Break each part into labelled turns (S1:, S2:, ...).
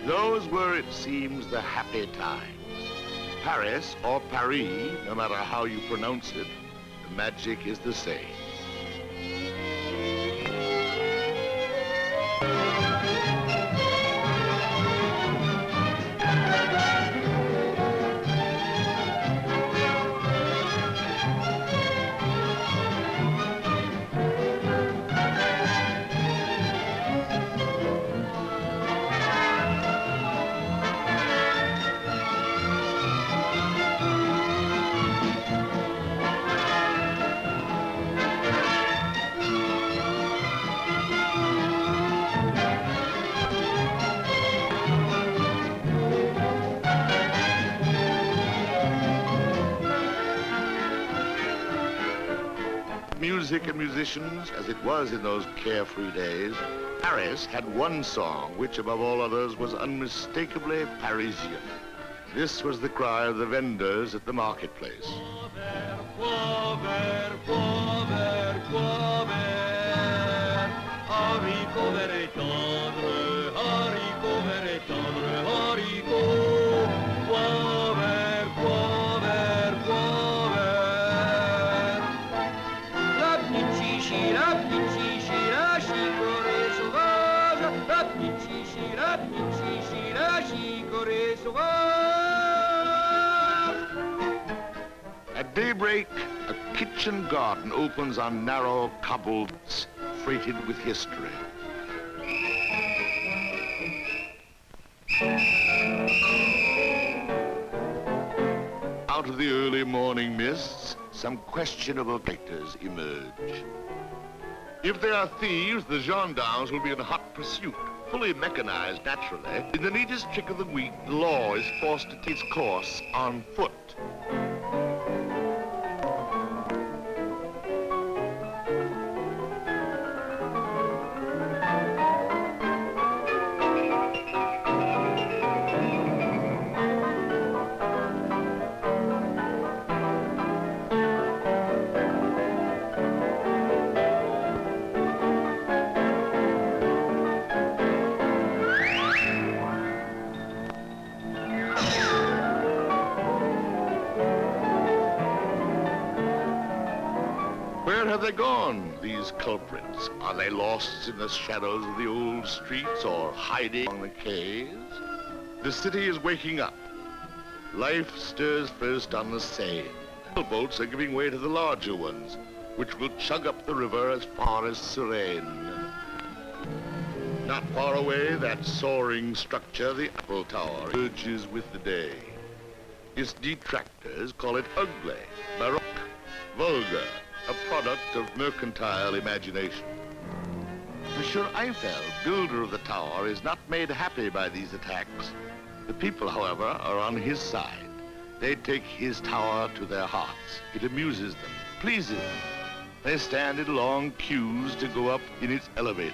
S1: Those were, it seems, the happy times. Paris, or Paris, no matter how you pronounce it, the magic is the same. Music and musicians, as it was in those carefree days, Paris had one song which, above all others, was unmistakably Parisian. This was the cry of the vendors at the marketplace. At daybreak, a kitchen garden opens on narrow cobbles freighted with history. Out of the early morning mists, some questionable characters emerge. If they are thieves, the gendarmes will be in hot pursuit, fully mechanized naturally. In the neatest trick of the week, the law is forced to take its course on foot. Where have they gone, these culprits? Are they lost in the shadows of the old streets or hiding on the quays? The city is waking up. Life stirs first on the Seine. Boats are giving way to the larger ones, which will chug up the river as far as Suresnes. Not far away, that soaring structure, the Eiffel Tower, urges with the day. Its detractors call it ugly, baroque, vulgar, a product of mercantile imagination. Monsieur Eiffel, builder of the tower, is not made happy by these attacks. The people, however, are on his side. They take his tower to their hearts. It amuses them, pleases them. They stand in long queues to go up in its elevators.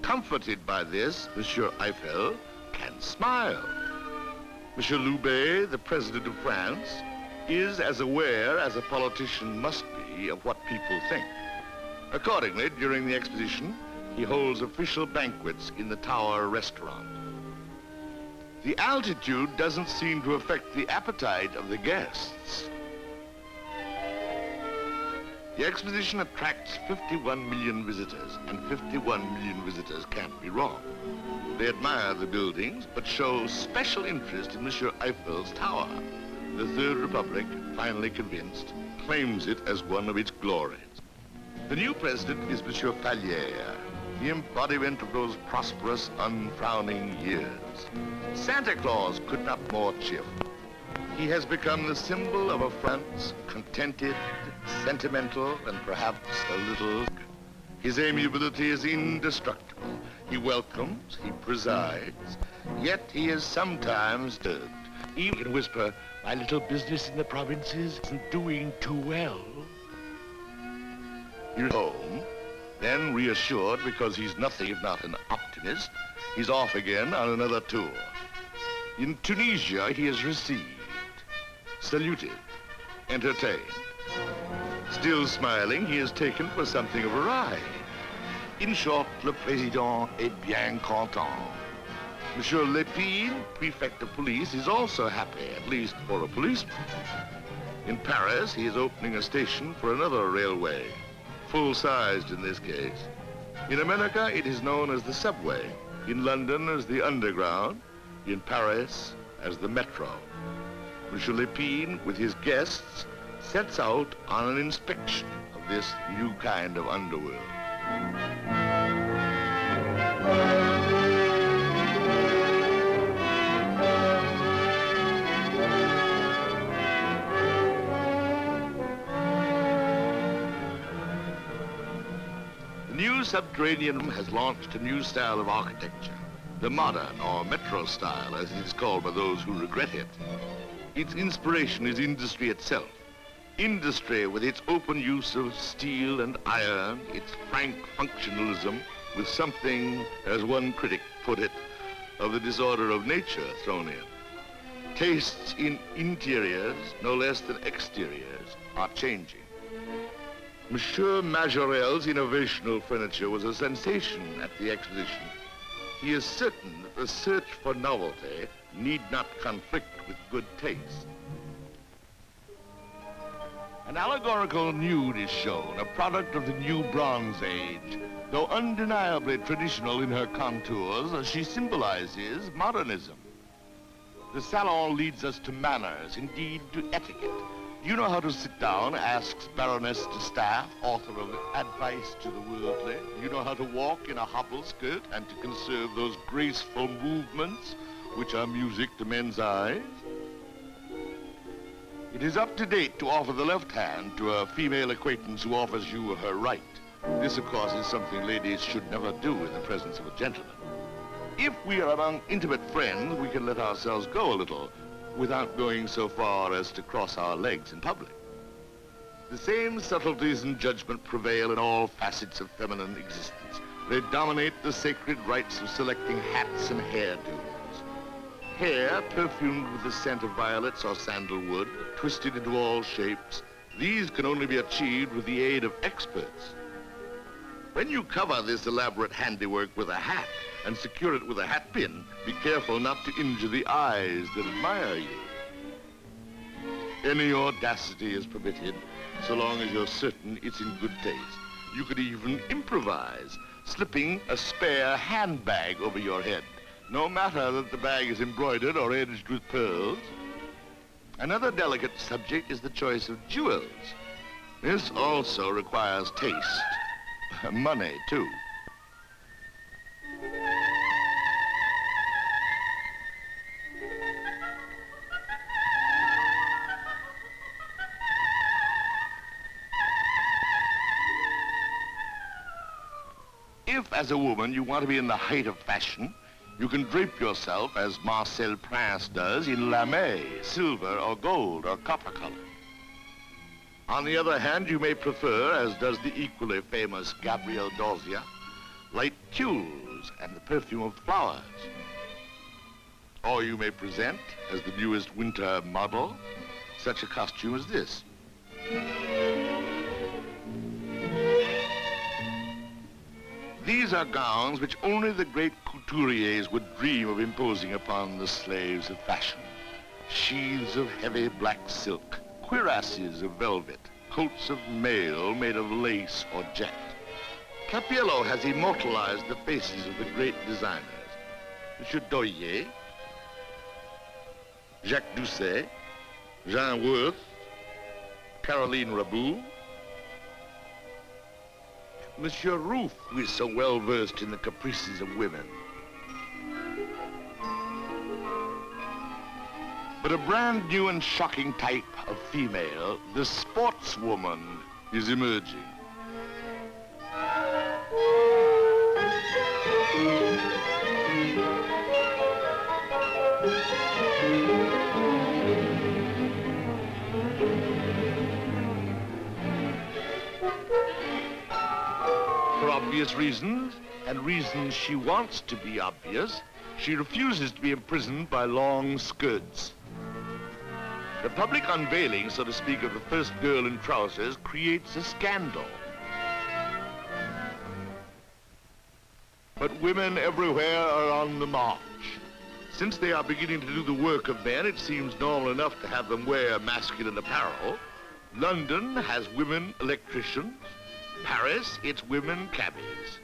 S1: Comforted by this, Monsieur Eiffel can smile. Monsieur Loubet, the President of France, is as aware as a politician must be of what people think. Accordingly, during the exposition, he holds official banquets in the Tower restaurant. The altitude doesn't seem to affect the appetite of the guests. The exposition attracts 51 million visitors, and 51 million visitors can't be wrong. They admire the buildings, but show special interest in Monsieur Eiffel's tower. The Third Republic, finally convinced, claims it as one of its glories. The new president is Monsieur Fallières, the embodiment of those prosperous, unfrowning years. Santa Claus could not more cheerful. He has become the symbol of a France contented, sentimental, and perhaps a little. His amiability is indestructible. He welcomes, he presides, yet he is sometimes disturbed. He can whisper, "My little business in the provinces isn't doing too well." You're home, then reassured because he's nothing if not an optimist, he's off again on another tour. In Tunisia, he is received, saluted, entertained. Still smiling, he is taken for something of a ride. In short, le président est bien content. Monsieur Lépine, prefect of police, is also happy, at least for a policeman. In Paris, he is opening a station for another railway, full-sized in this case. In America, it is known as the subway. In London, as the underground. In Paris, as the metro. Monsieur Lépine, with his guests, sets out on an inspection of this new kind of underworld. The new subterranean has launched a new style of architecture, the modern or metro style, as it is called by those who regret it. Its inspiration is industry itself. Industry with its open use of steel and iron, its frank functionalism, with something, as one critic put it, of the disorder of nature thrown in. Tastes in interiors, no less than exteriors, are changing. Monsieur Majorel's innovational furniture was a sensation at the exposition. He is certain that the search for novelty need not conflict with good taste. An allegorical nude is shown, a product of the new Bronze Age. Though undeniably traditional in her contours, she symbolizes modernism. The salon leads us to manners, indeed to etiquette. Do you know how to sit down, asks Baroness de Staff, author of Advice to the Worldly. Do you know how to walk in a hobble skirt and to conserve those graceful movements which are music to men's eyes? It is up to date to offer the left hand to a female acquaintance who offers you her right. This, of course, is something ladies should never do in the presence of a gentleman. If we are among intimate friends, we can let ourselves go a little without going so far as to cross our legs in public. The same subtleties and judgment prevail in all facets of feminine existence. They dominate the sacred rites of selecting hats and hairdos. Hair, perfumed with the scent of violets or sandalwood, twisted into all shapes, these can only be achieved with the aid of experts. When you cover this elaborate handiwork with a hat and secure it with a hat pin, be careful not to injure the eyes that admire you. Any audacity is permitted, so long as you're certain it's in good taste. You could even improvise, slipping a spare handbag over your head. No matter that the bag is embroidered or edged with pearls. Another delicate subject is the choice of jewels. This also requires taste. Money, too. If, as a woman, you want to be in the height of fashion, you can drape yourself, as Marcel Prince does, in lamé, silver or gold or copper color. On the other hand, you may prefer, as does the equally famous Gabrielle Dosia, light tules and the perfume of flowers. Or you may present, as the newest winter model, such a costume as this. These are gowns which only the great couturiers would dream of imposing upon the slaves of fashion. Sheaths of heavy black silk, cuirasses of velvet, coats of mail made of lace or jet. Capello has immortalized the faces of the great designers. Monsieur Doyer, Jacques Doucet, Jean Worth, Caroline Raboux, Monsieur Rouff, who is so well versed in the caprices of women. But a brand new and shocking type of female, the sportswoman, is emerging. For obvious reasons, and reasons she wants to be obvious, She refuses to be imprisoned by long skirts. The public unveiling, so to speak, of the first girl in trousers creates a scandal. But women everywhere are on the march. Since they are beginning to do the work of men, it seems normal enough to have them wear masculine apparel. London has women electricians. Paris, it's women cabbies.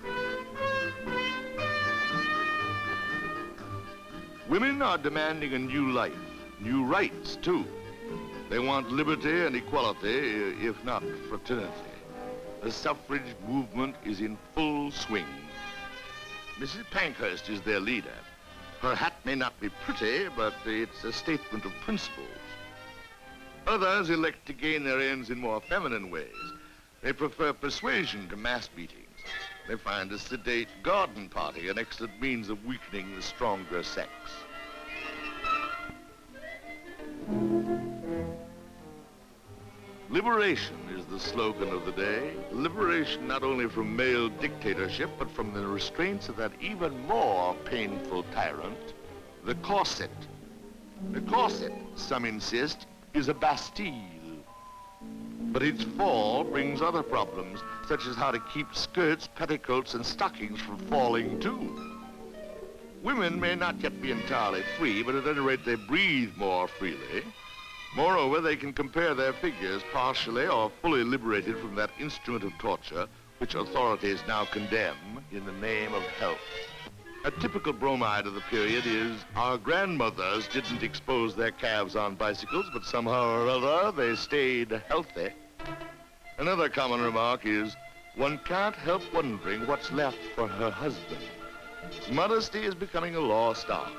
S1: Women are demanding a new life, new rights, too. They want liberty and equality, if not fraternity. The suffrage movement is in full swing. Mrs. Pankhurst is their leader. Her hat may not be pretty, but it's a statement of principles. Others elect to gain their ends in more feminine ways. They prefer persuasion to mass meetings. They find a sedate garden party an excellent means of weakening the stronger sex. Liberation is the slogan of the day. Liberation not only from male dictatorship, but from the restraints of that even more painful tyrant, the corset. The corset, some insist, is a Bastille. But its fall brings other problems, such as how to keep skirts, petticoats, and stockings from falling too. Women may not yet be entirely free, but at any rate they breathe more freely. Moreover, they can compare their figures partially or fully liberated from that instrument of torture which authorities now condemn in the name of health. A typical bromide of the period is our grandmothers didn't expose their calves on bicycles, but somehow or other they stayed healthy. Another common remark is one can't help wondering what's left for her husband. Modesty is becoming a lost art.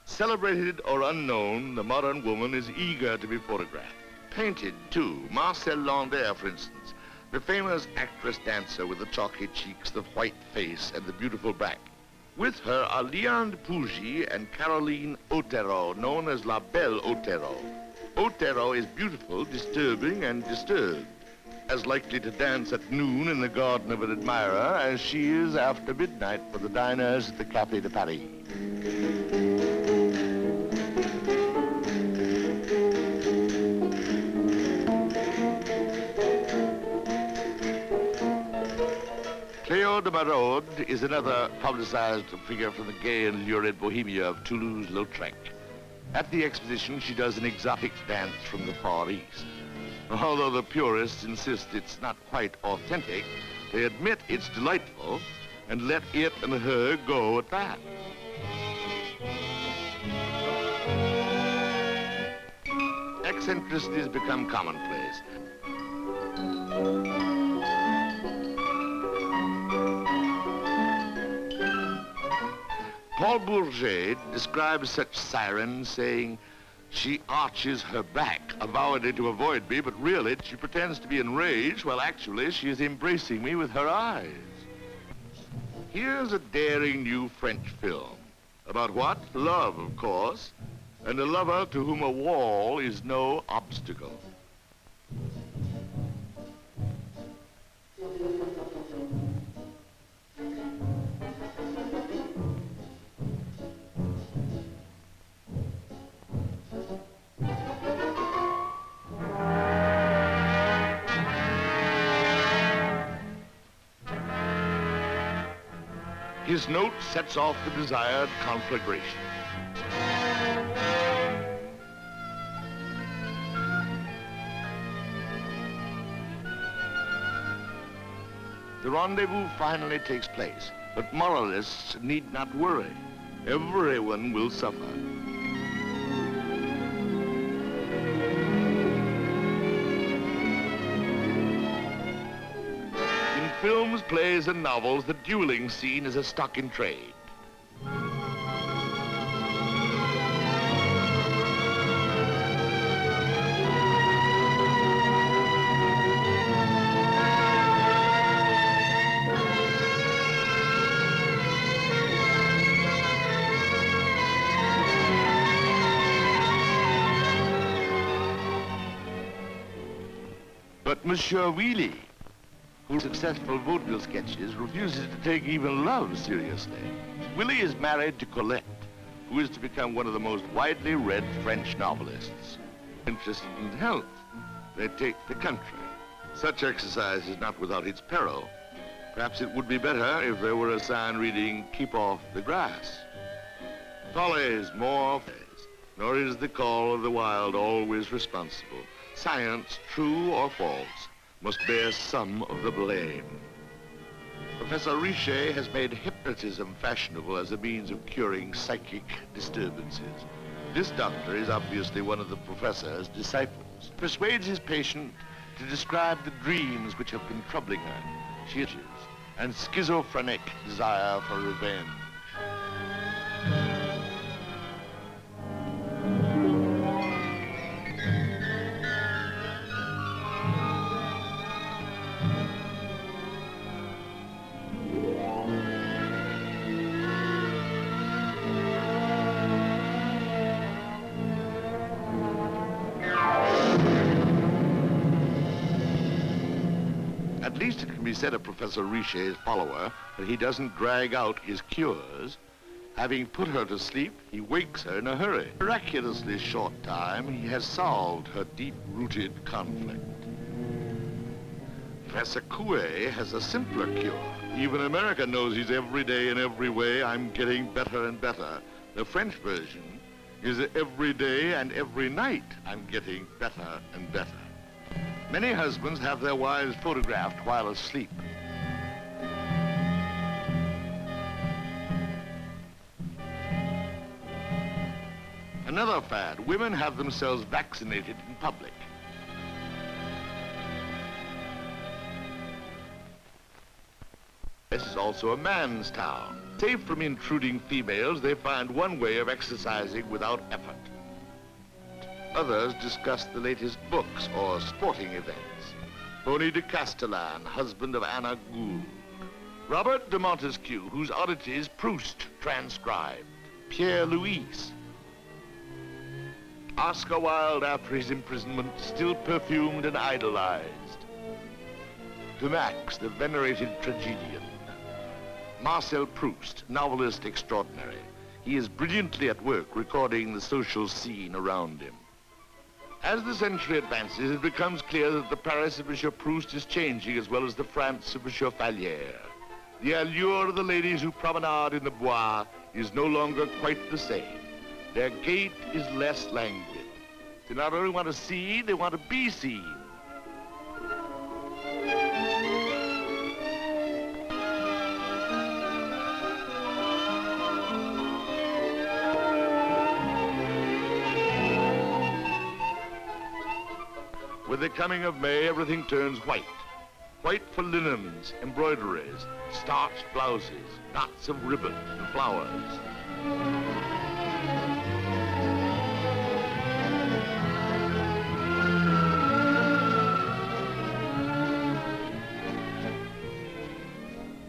S1: Celebrated or unknown, the modern woman is eager to be photographed. Painted, too. Marcel Lander, for instance, the famous actress-dancer with the chalky cheeks, the white face, and the beautiful back. With her are Liane de Pougy and Caroline Otero, known as La Belle Otero. Otero is beautiful, disturbing, and disturbed. As likely to dance at noon in the garden of an admirer as she is after midnight for the diners at the Café de Paris. Cléo de Maraude is another publicized figure from the gay and lurid Bohemia of Toulouse-Lautrec. At the exposition, she does an exotic dance from the Far East. Although the purists insist it's not quite authentic, they admit it's delightful and let it and her go at that. Eccentricities become commonplace. Paul Bourget describes such sirens saying, "She arches her back, avowedly to avoid me, but really she pretends to be enraged, while actually she is embracing me with her eyes." Here's a daring new French film. About what? Love, of course, and a lover to whom a wall is no obstacle. His note sets off the desired conflagration. The rendezvous finally takes place, but moralists need not worry. Everyone will suffer. Films, plays, and novels, the dueling scene is a stock in trade. But Monsieur Wheelie, whose successful vaudeville sketches, refuses to take even love seriously. Willie is married to Collette, who is to become one of the most widely read French novelists. Interested in health, they take the country. Such exercise is not without its peril. Perhaps it would be better if there were a sign reading, "Keep off the grass." Follies, more follies. Nor is the call of the wild always responsible. Science, true or false, must bear some of the blame. Professor Richet has made hypnotism fashionable as a means of curing psychic disturbances. This doctor is obviously one of the professor's disciples. Persuades his patient to describe the dreams which have been troubling her. She is and schizophrenic desire for revenge. At least it can be said of Professor Richet's follower that he doesn't drag out his cures. Having put her to sleep, he wakes her in a hurry. In a miraculously short time, he has solved her deep-rooted conflict. Professor Coué has a simpler cure. Even America knows he's every day in every way, "I'm getting better and better." The French version is every day and every night, "I'm getting better and better." Many husbands have their wives photographed while asleep. Another fad, women have themselves vaccinated in public. This is also a man's town. Safe from intruding females, they find one way of exercising without effort. Others discuss the latest books or sporting events. Tony de Castellan, husband of Anna Gould. Robert de Montesquieu, whose oddities Proust transcribed. Pierre Louis. Oscar Wilde, after his imprisonment, still perfumed and idolized. De Max, the venerated tragedian. Marcel Proust, novelist extraordinary. He is brilliantly at work recording the social scene around him. As the century advances, it becomes clear that the Paris of M. Proust is changing as well as the France of M. Fallières. The allure of the ladies who promenade in the Bois is no longer quite the same. Their gait is less languid. They not only want to see, they want to be seen. With the coming of May, everything turns white. White for linens, embroideries, starched blouses, knots of ribbon and flowers.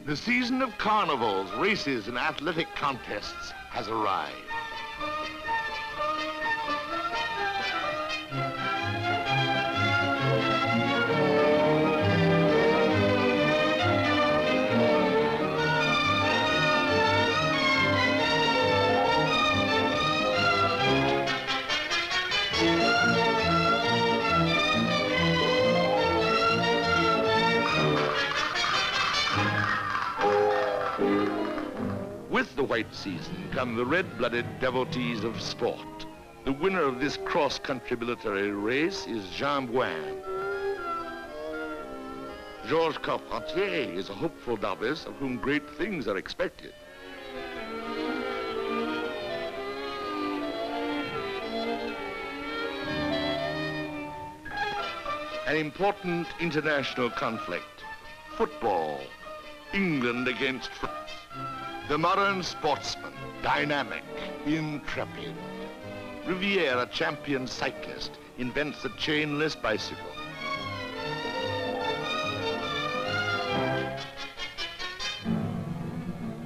S1: The season of carnivals, races, and athletic contests has arrived. With the white season come the red-blooded devotees of sport. The winner of this cross-country military race is Jean Bouin. Georges Carpentier is a hopeful novice of whom great things are expected. An important international conflict, football, England against France. The modern sportsman, dynamic, intrepid. Riviere, a champion cyclist, invents the chainless bicycle.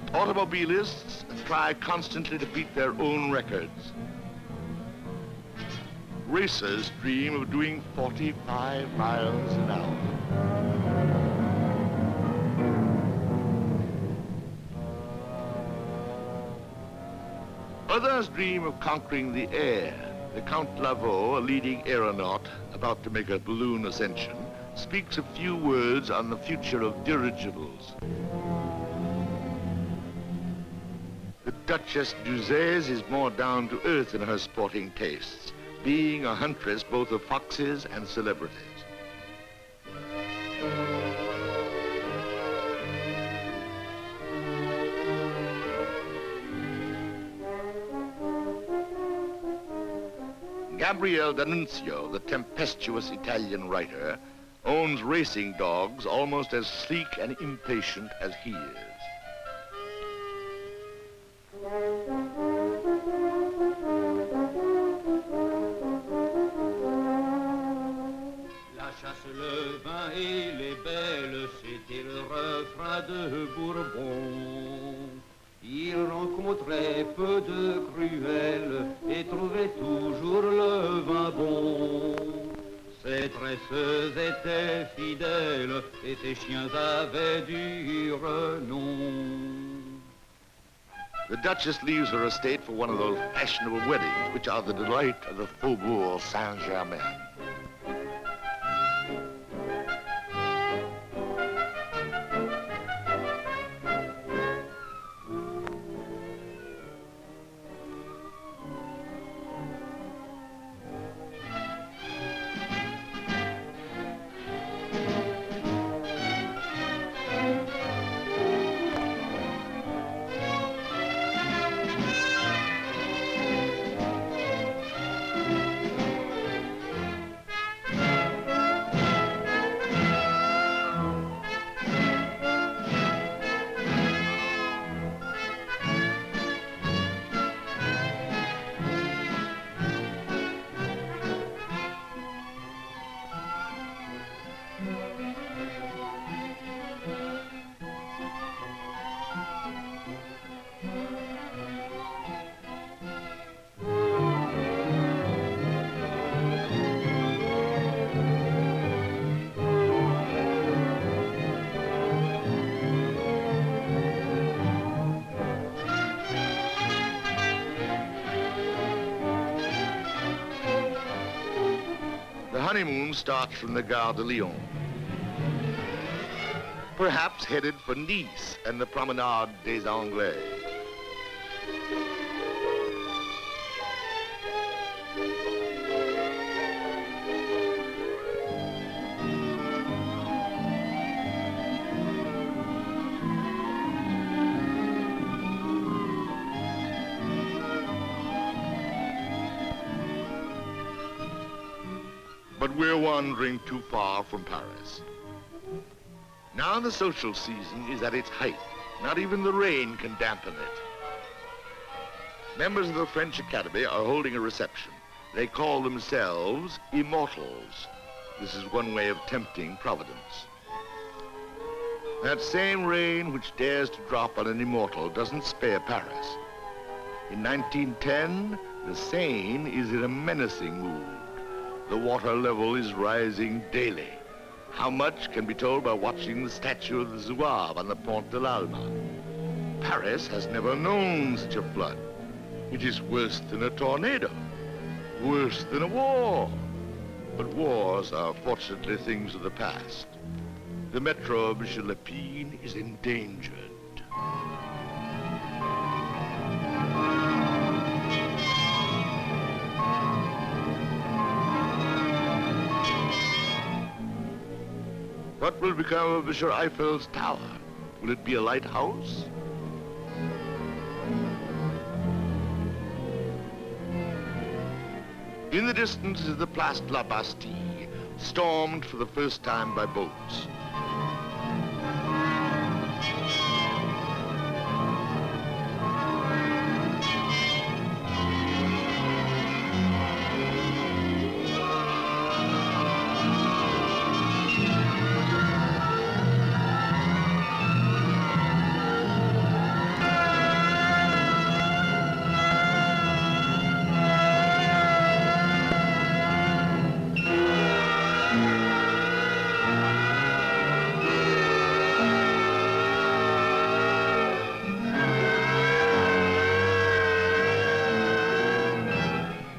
S1: Automobilists try constantly to beat their own records. Racers dream of doing 45 miles an hour. Others dream of conquering the air. The Count Lavaux, a leading aeronaut about to make a balloon ascension, speaks a few words on the future of dirigibles. The Duchess d'Uzès is more down to earth in her sporting tastes, being a huntress both of foxes and celebrities. Gabriele D'Annunzio, the tempestuous Italian writer, owns racing dogs almost as sleek and impatient as he is.
S2: La chasse, le vin et les belles, c'était le refrain de Bourbon. Il rencontrait peu de cruels et trouvait toujours le vin bon. Ses tresses étaient fidèles et ses chiens avaient du renom.
S1: The Duchess leaves her estate for one of those fashionable weddings which are the delight of the Faubourg Saint-Germain. The honeymoon starts from the Gare de Lyon, perhaps headed for Nice and the Promenade des Anglais. But we're wandering too far from Paris. Now the social season is at its height. Not even the rain can dampen it. Members of the French Academy are holding a reception. They call themselves immortals. This is one way of tempting Providence. That same rain which dares to drop on an immortal doesn't spare Paris. In 1910, the Seine is in a menacing mood. The water level is rising daily. How much can be told by watching the statue of the Zouave on the Pont de l'Alma. Paris has never known such a flood. It is worse than a tornado, worse than a war. But wars are fortunately things of the past. The metro of Lepine is endangered. What will become of Monsieur Eiffel's tower? Will it be a lighthouse? In the distance is the Place de la Bastille, stormed for the first time by boats.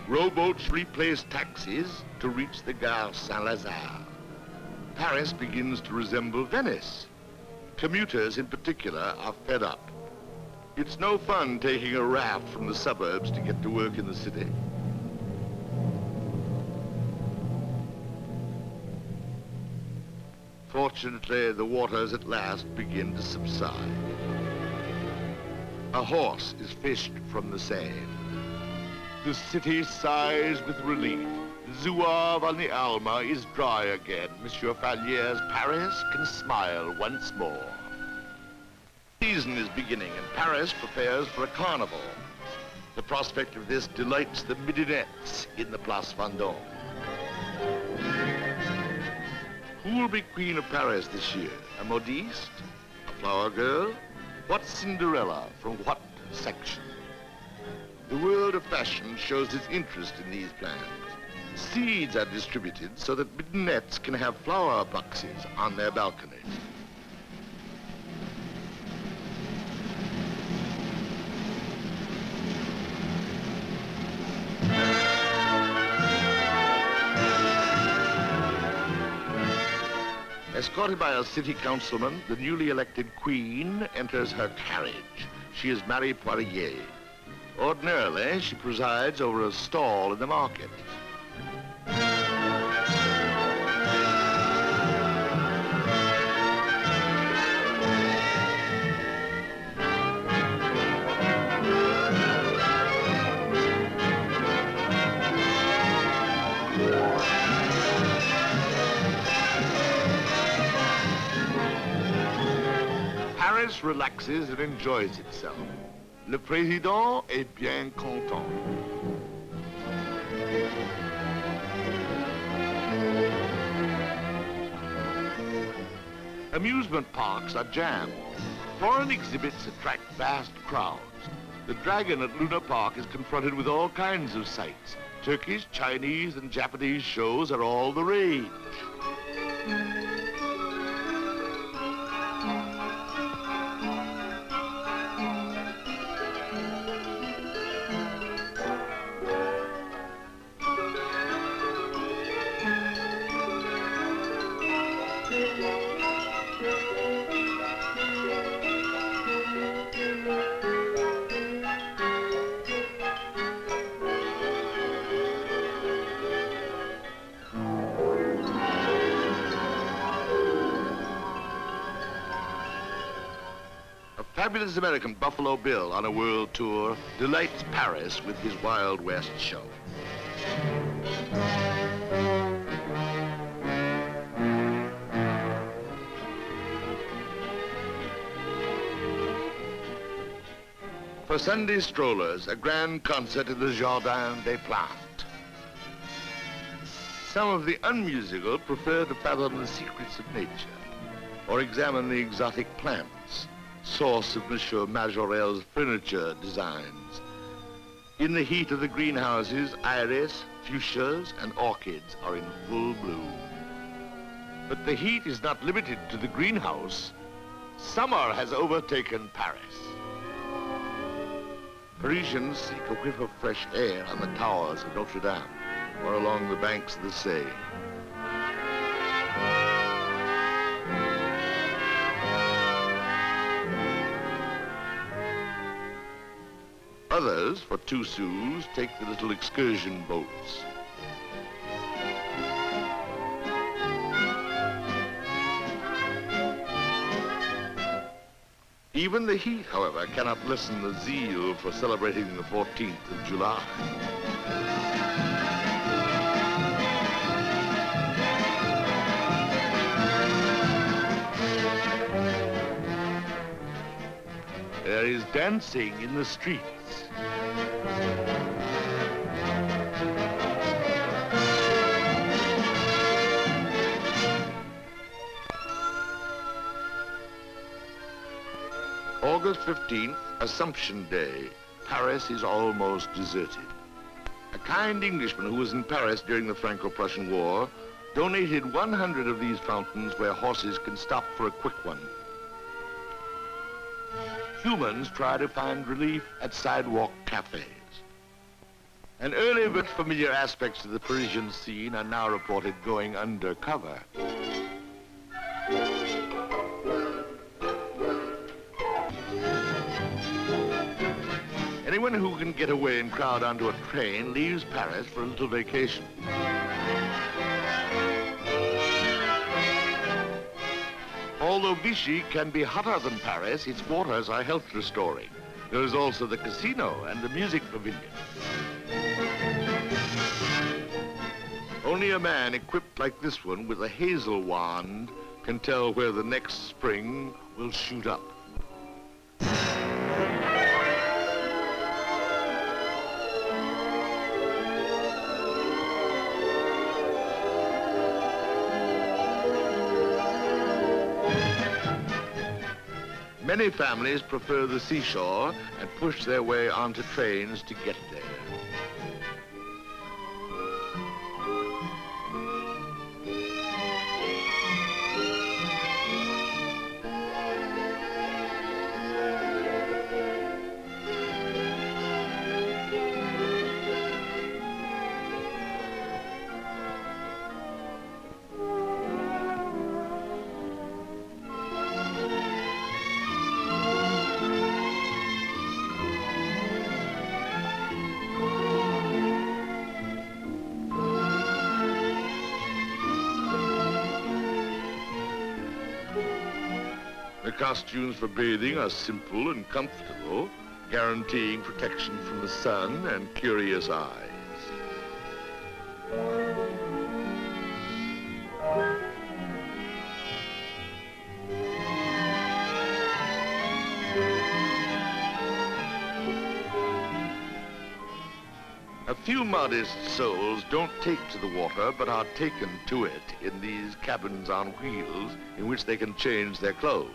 S1: Rowboats replace taxis to reach the Gare Saint-Lazare. Paris begins to resemble Venice. Commuters in particular are fed up. It's no fun taking a raft from the suburbs to get to work in the city. Fortunately, the waters at last begin to subside. A horse is fished from the Seine. The city sighs with relief. The Zouave on the Alma is dry again. Monsieur Fallier's Paris can smile once more. The season is beginning and Paris prepares for a carnival. The prospect of this delights the midinettes in the Place Vendôme. Who will be Queen of Paris this year? A modiste? A flower girl? What Cinderella from what section? The world of fashion shows its interest in these plans. Seeds are distributed so that midinettes can have flower boxes on their balconies. Escorted by a city councilman, the newly elected queen enters her carriage. She is Marie Poirier. Ordinarily, she presides over a stall in the market. Paris relaxes and enjoys itself. Le président est bien content. Amusement parks are jammed. Foreign exhibits attract vast crowds. The Dragon at Luna Park is confronted with all kinds of sights. Turkish, Chinese, and Japanese shows are all the rage. Fabulous American Buffalo Bill on a world tour delights Paris with his Wild West show. For Sunday strollers, a grand concert in the Jardin des Plantes. Some of the unmusical prefer to fathom the secrets of nature or examine the exotic plants, source of Monsieur Majorel's furniture designs. In the heat of the greenhouses, iris, fuchsias, and orchids are in full bloom. But the heat is not limited to the greenhouse. Summer has overtaken Paris. Parisians seek a whiff of fresh air on the towers of Notre Dame or along the banks of the Seine. Others, for 2 sous, take the little excursion boats. Even the heat, however, cannot lessen the zeal for celebrating the 14th of July. There is dancing in the streets. August 15th, Assumption Day. Paris is almost deserted. A kind Englishman who was in Paris during the Franco-Prussian War donated 100 of these fountains where horses can stop for a quick one. Humans try to find relief at sidewalk cafes. And early but familiar aspects of the Parisian scene are now reported going undercover. Anyone who can get away and crowd onto a train leaves Paris for a little vacation. Although Vichy can be hotter than Paris, its waters are health restoring. There is also the casino and the music pavilion. Only a man equipped like this one with a hazel wand can tell where the next spring will shoot up. Many families prefer the seashore and push their way onto trains to get there. The costumes for bathing are simple and comfortable, guaranteeing protection from the sun and curious eyes. A few modest souls don't take to the water, but are taken to it in these cabins on wheels in which they can change their clothes.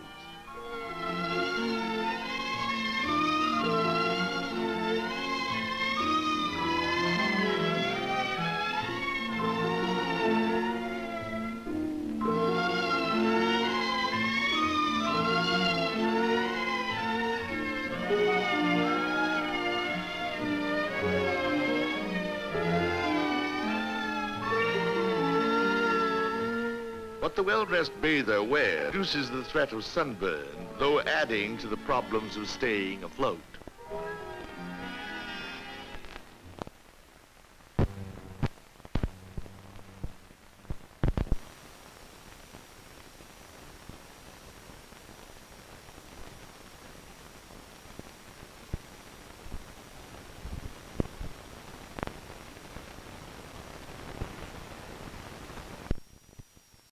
S1: What the well-dressed bather wears reduces the threat of sunburn, though adding to the problems of staying afloat.